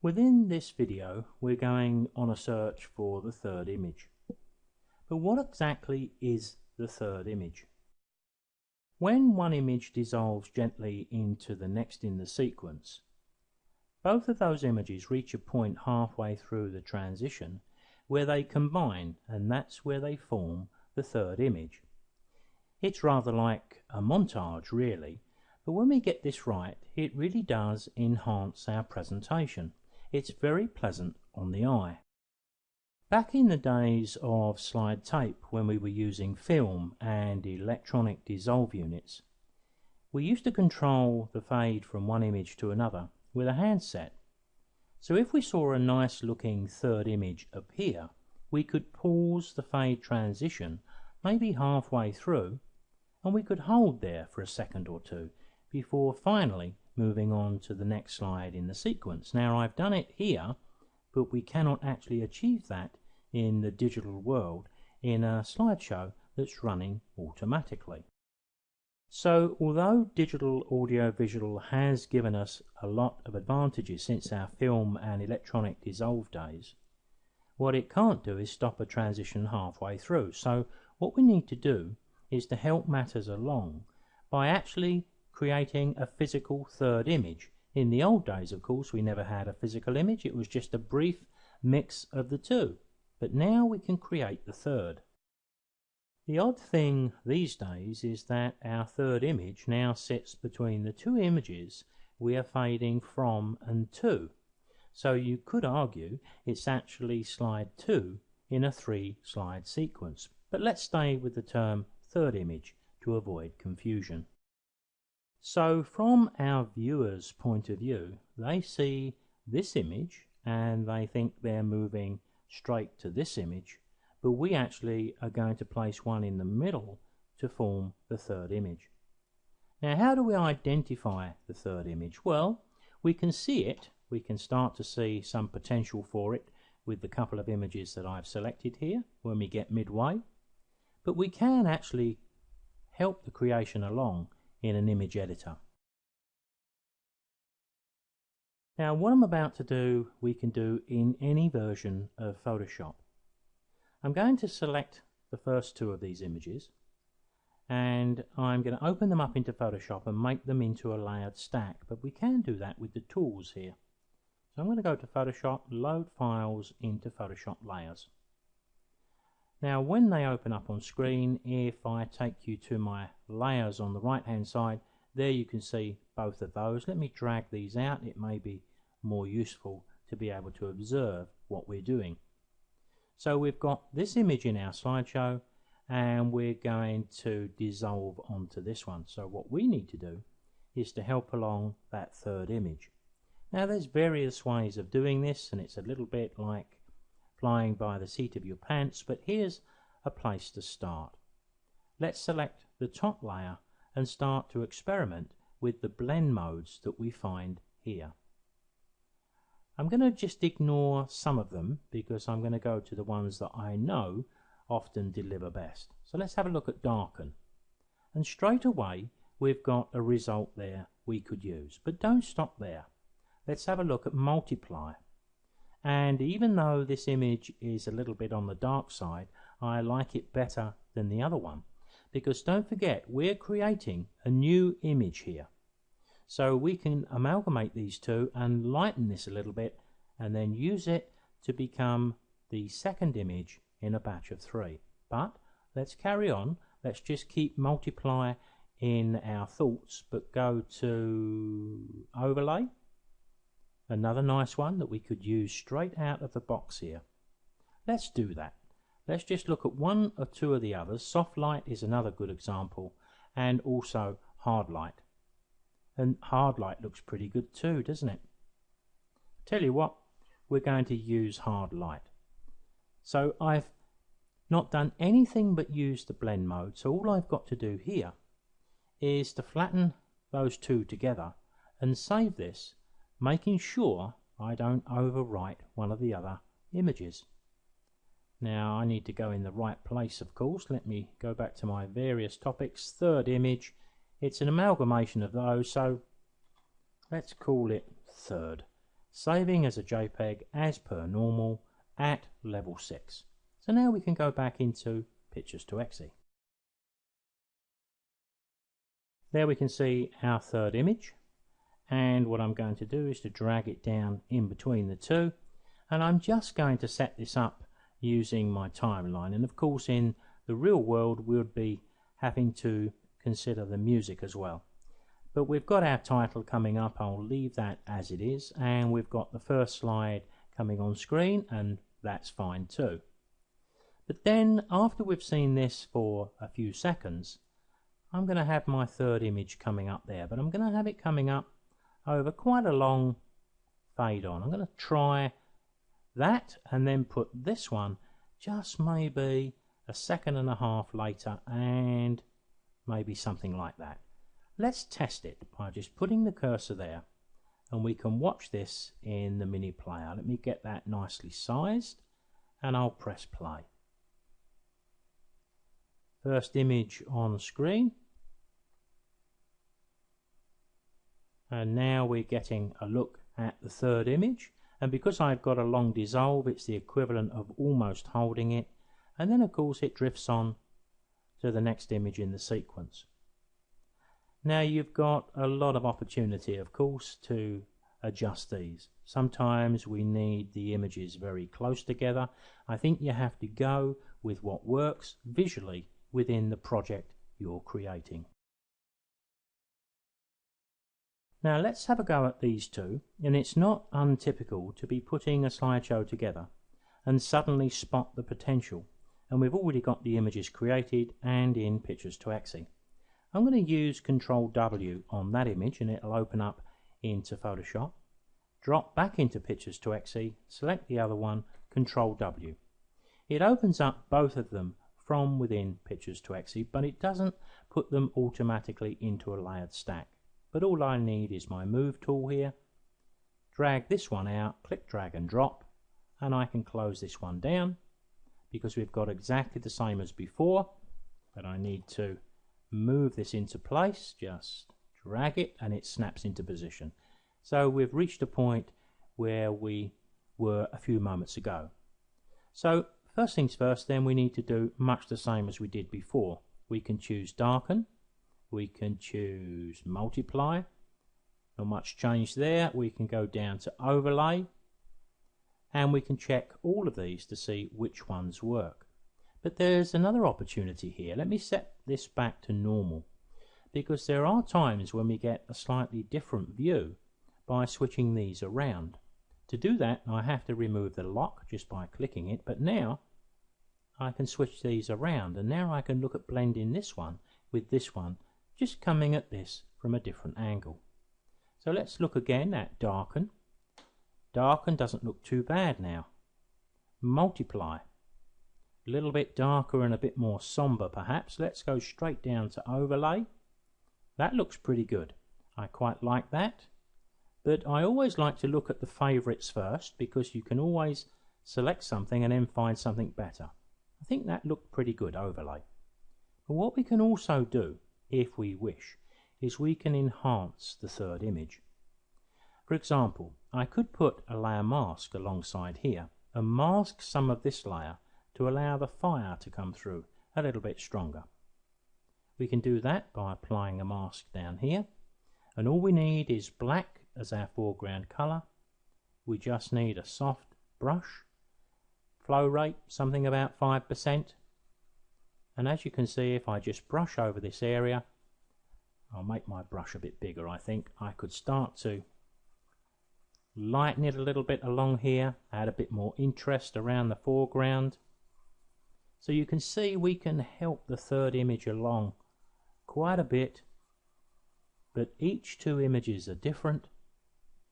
Within this video we're going on a search for the third image. But what exactly is the third image? When one image dissolves gently into the next in the sequence, both of those images reach a point halfway through the transition where they combine, and that's where they form the third image. It's rather like a montage really, but when we get this right it really does enhance our presentation. It's very pleasant on the eye. Back in the days of slide tape, when we were using film and electronic dissolve units, we used to control the fade from one image to another with a handset. So if we saw a nice looking third image appear, we could pause the fade transition maybe halfway through, and we could hold there for a second or two before finally moving on to the next slide in the sequence. Now I've done it here, but we cannot actually achieve that in the digital world in a slideshow that's running automatically. So although digital audio-visual has given us a lot of advantages since our film and electronic dissolve days, what it can't do is stop a transition halfway through. So what we need to do is to help matters along by actually creating a physical third image. In the old days, of course, we never had a physical image. It was just a brief mix of the two. But now we can create the third. The odd thing these days is that our third image now sits between the two images we are fading from and to. So you could argue it's actually slide 2 in a 3-slide sequence. But let's stay with the term third image to avoid confusion. So from our viewers' point of view, they see this image and they think they're moving straight to this image, but we actually are going to place one in the middle to form the third image. Now how do we identify the third image? Well, we can see it, we can start to see some potential for it with the couple of images that I've selected here when we get midway, but we can actually help the creation along in an image editor. Now what I'm about to do we can do in any version of Photoshop. I'm going to select the first two of these images and I'm going to open them up into Photoshop and make them into a layered stack, but we can do that with the tools here. So I'm going to go to Photoshop, load files into Photoshop layers. Now when they open up on screen, if I take you to my layers on the right hand side, there you can see both of those. Let me drag these out, it may be more useful to be able to observe what we're doing. So we've got this image in our slideshow and we're going to dissolve onto this one. So what we need to do is to help along that third image. Now there's various ways of doing this and it's a little bit like flying by the seat of your pants, but here's a place to start. Let's select the top layer and start to experiment with the blend modes that we find here. I'm going to just ignore some of them because I'm going to go to the ones that I know often deliver best. So let's have a look at darken, and straight away we've got a result there we could use. But don't stop there. Let's have a look at multiply. And even though this image is a little bit on the dark side, I like it better than the other one, because don't forget we're creating a new image here. So we can amalgamate these two and lighten this a little bit and then use it to become the second image in a batch of 3. But let's carry on. Let's just keep multiply in our thoughts, but go to overlay. Another nice one that we could use straight out of the box here. Let's do that. Let's just look at one or two of the others. Soft light is another good example, and also hard light. And hard light looks pretty good too, doesn't it? Tell you what, we're going to use hard light. So I've not done anything but use the blend mode, so all I've got to do here is to flatten those two together and save this, making sure I don't overwrite one of the other images. Now I need to go in the right place, of course. Let me go back to my various topics. Third image, it's an amalgamation of those, so let's call it third. saving as a JPEG as per normal at level 6. So now we can go back into Pictures to Exe. There we can see our third image, and what I'm going to do is to drag it down in between the two, and I'm just going to set this up using my timeline. And of course in the real world we'll be having to consider the music as well. But we've got our title coming up, I'll leave that as it is, and we've got the first slide coming on screen, and that's fine too. But then after we've seen this for a few seconds, I'm going to have my third image coming up there, but I'm going to have it coming up over quite a long fade on. I'm going to try that and then put this one just maybe a second and a half later, and maybe something like that. Let's test it by just putting the cursor there, and we can watch this in the mini player. Let me get that nicely sized and I'll press play. First image on screen, and now we're getting a look at the third image, and because I've got a long dissolve it's the equivalent of almost holding it, and then of course it drifts on to the next image in the sequence. Now you've got a lot of opportunity of course to adjust these. Sometimes we need the images very close together. I think you have to go with what works visually within the project you're creating. Now let's have a go at these two, and it's not untypical to be putting a slideshow together and suddenly spot the potential, and we've already got the images created and in Pictures to Exe. I'm going to use Ctrl W on that image and it'll open up into Photoshop. Drop back into Pictures to Exe, select the other one, Ctrl W. It opens up both of them from within Pictures to Exe, but it doesn't put them automatically into a layered stack. But all I need is my Move tool here, drag this one out, click drag and drop, and I can close this one down because we've got exactly the same as before, but I need to move this into place, just drag it and it snaps into position. So we've reached a point where we were a few moments ago. So first things first, then we need to do much the same as we did before. We can choose darken, we can choose multiply, not much change there. We can go down to overlay, and we can check all of these to see which ones work. But there's another opportunity here. Let me set this back to normal, because there are times when we get a slightly different view by switching these around. To do that I have to remove the lock just by clicking it, but now I can switch these around, and now I can look at blending this one with this one, just coming at this from a different angle. So let's look again at darken. Darken doesn't look too bad now. Multiply, a little bit darker and a bit more somber perhaps. Let's go straight down to overlay. That looks pretty good. I quite like that, but I always like to look at the favorites first, because you can always select something and then find something better. I think that looked pretty good, overlay. But what we can also do, if we wish, is we can enhance the third image. For example, I could put a layer mask alongside here and mask some of this layer to allow the fire to come through a little bit stronger. We can do that by applying a mask down here, and all we need is black as our foreground colour. We just need a soft brush, flow rate something about 5%, and as you can see, if I just brush over this area, I'll make my brush a bit bigger. I think I could start to lighten it a little bit along here, add a bit more interest around the foreground. So you can see we can help the third image along quite a bit, but each two images are different,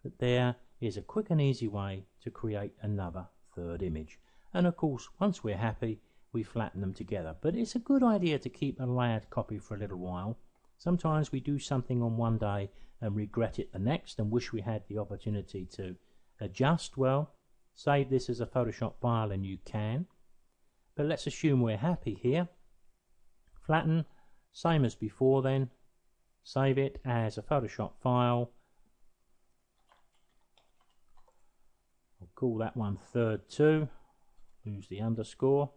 but there is a quick and easy way to create another third image. And of course, once we're happy, we flatten them together. But it's a good idea to keep a layered copy for a little while. Sometimes we do something on one day and regret it the next and wish we had the opportunity to adjust. Well, save this as a Photoshop file and you can. But let's assume we're happy here. Flatten, same as before then. Save it as a Photoshop file. call that one third 2, lose the underscore,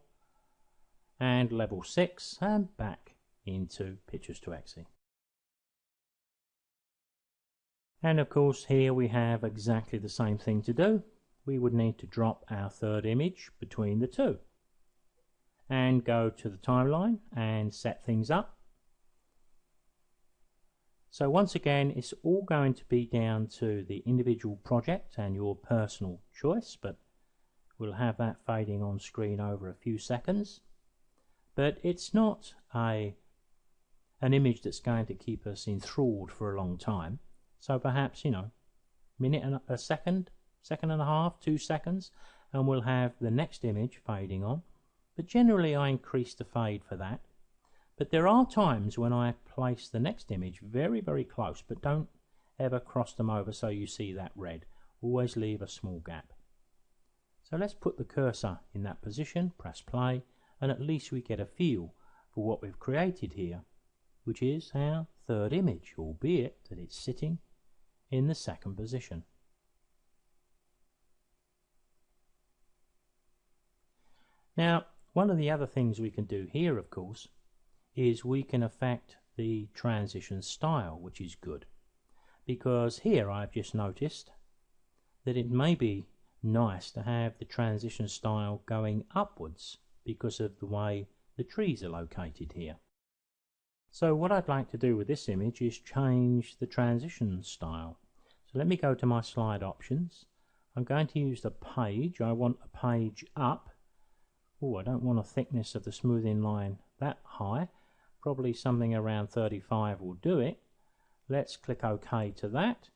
and level 6, and back into Pictures to Exe. And of course here we have exactly the same thing to do. We would need to drop our third image between the two and go to the timeline and set things up. So once again, it's all going to be down to the individual project and your personal choice, but we'll have that fading on screen over a few seconds. But it's not an image that's going to keep us enthralled for a long time. So perhaps, minute and a second, second and a half, 2 seconds, and we'll have the next image fading on. But generally I increase the fade for that. But there are times when I place the next image very, very close, but don't ever cross them over so you see that red. Always leave a small gap. So let's put the cursor in that position, press play, and at least we get a feel for what we've created here, which is our third image, albeit that it's sitting in the second position. Now, one of the other things we can do here, of course, is we can affect the transition style, which is good, because here I've just noticed that it may be nice to have the transition style going upwards because of the way the trees are located here. So what I'd like to do with this image is change the transition style. So let me go to my slide options. I'm going to use the page. I want a page up. Oh, I don't want a thickness of the smoothing line that high. Probably something around 35 will do it. Let's click OK to that,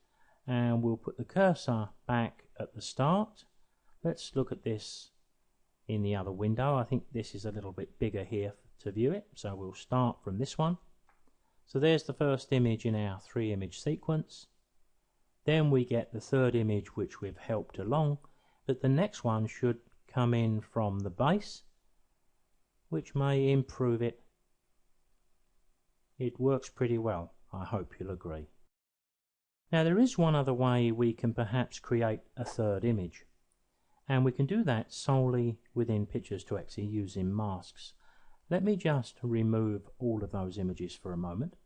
and we'll put the cursor back at the start. Let's look at this in the other window. I think this is a little bit bigger here to view it, so we'll start from this one. So there's the first image in our 3-image sequence. Then we get the third image which we've helped along, but the next one should come in from the base, which may improve it. It works pretty well, I hope you'll agree. Now there is one other way we can perhaps create a third image, and we can do that solely within Pictures to Exe using masks. Let me just remove all of those images for a moment.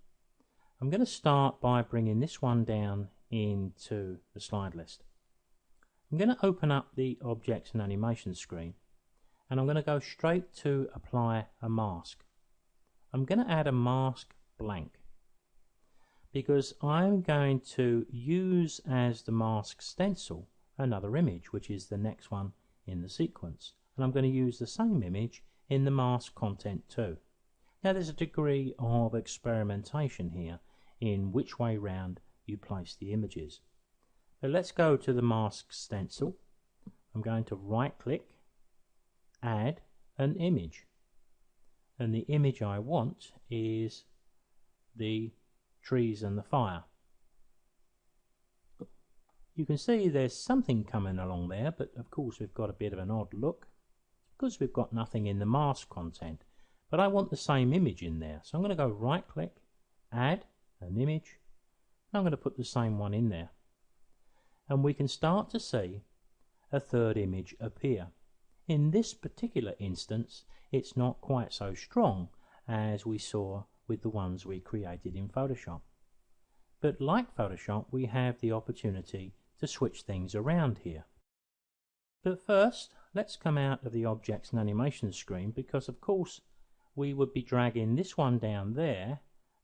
I'm going to start by bringing this one down into the slide list. I'm going to open up the Objects and Animation screen, and I'm going to go straight to Apply a Mask. I'm going to add a mask blank because I'm going to use as the mask stencil another image, which is the next one in the sequence, and I'm going to use the same image in the mask content too. Now there's a degree of experimentation here in which way round you place the images. But let's go to the mask stencil. I'm going to right click, add an image, and the image I want is the trees and the fire. You can see there's something coming along there, but of course we've got a bit of an odd look because we've got nothing in the mask content, but I want the same image in there. So I'm going to go right click, add an image, and I'm going to put the same one in there, and we can start to see a third image appear. In this particular instance it's not quite so strong as we saw with the ones we created in Photoshop, but like Photoshop we have the opportunity to switch things around here. But first let's come out of the Objects and Animation screen, because of course we would be dragging this one down there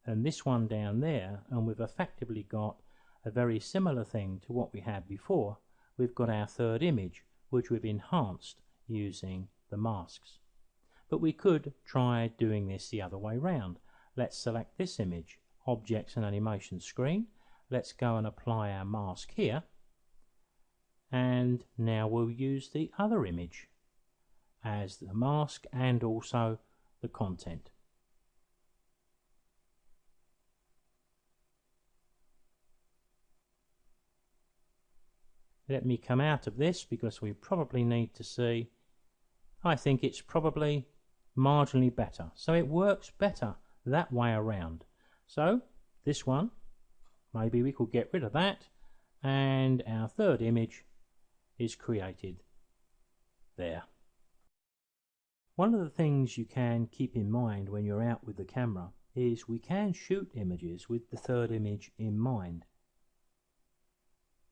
and this one down there, and we've effectively got a very similar thing to what we had before. We've got our third image which we've enhanced using the masks. But we could try doing this the other way round. Let's select this image, Objects and Animation screen. Let's go and apply our mask here, and now we'll use the other image as the mask and also the content. Let me come out of this because we probably need to see. I think it's probably marginally better, so it works better that way around. So this one, maybe we could get rid of that, and our third image is created there. One of the things you can keep in mind when you're out with the camera is we can shoot images with the third image in mind.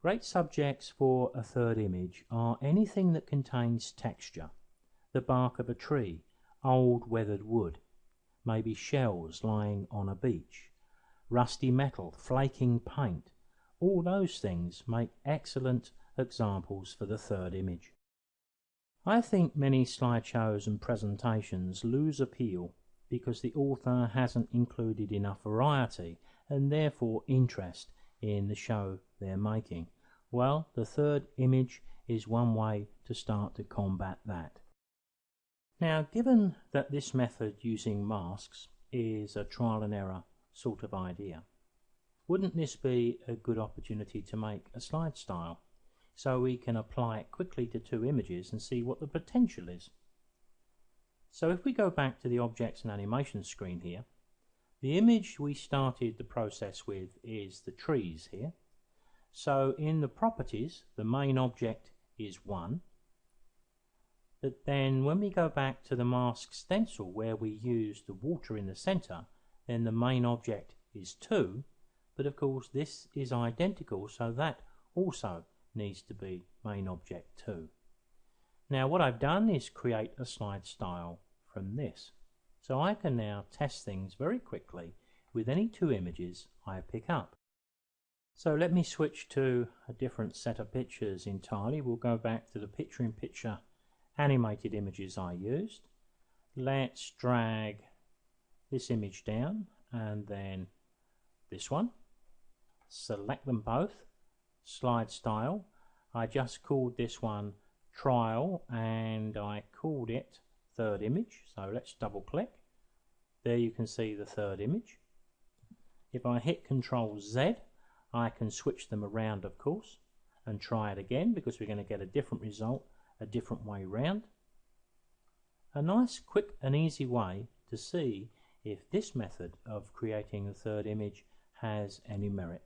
Great subjects for a third image are anything that contains texture: the bark of a tree, old weathered wood, maybe shells lying on a beach, rusty metal, flaking paint. All those things make excellent examples for the third image. I think many slideshows and presentations lose appeal because the author hasn't included enough variety and therefore interest in the show they're making. Well, the third image is one way to start to combat that. Now, given that this method using masks is a trial and error sort of idea, wouldn't this be a good opportunity to make a slide style so we can apply it quickly to two images and see what the potential is? So if we go back to the Objects and Animation screen here, the image we started the process with is the trees here. So in the properties, the main object is 1. But then when we go back to the mask stencil where we use the water in the center, then the main object is 2. But of course this is identical, so that also needs to be main object 2. Now what I've done is create a slide style from this. So I can now test things very quickly with any two images I pick up. So let me switch to a different set of pictures entirely. We'll go back to the picture-in-picture animated images I used. Let's drag this image down and then this one. Select them both. Slide style. I just called this one trial and I called it third image. So let's double click. There you can see the third image. If I hit Ctrl Z, I can switch them around, of course, and try it again because we're going to get a different result a different way round. A nice, quick and easy way to see if this method of creating the third image has any merit.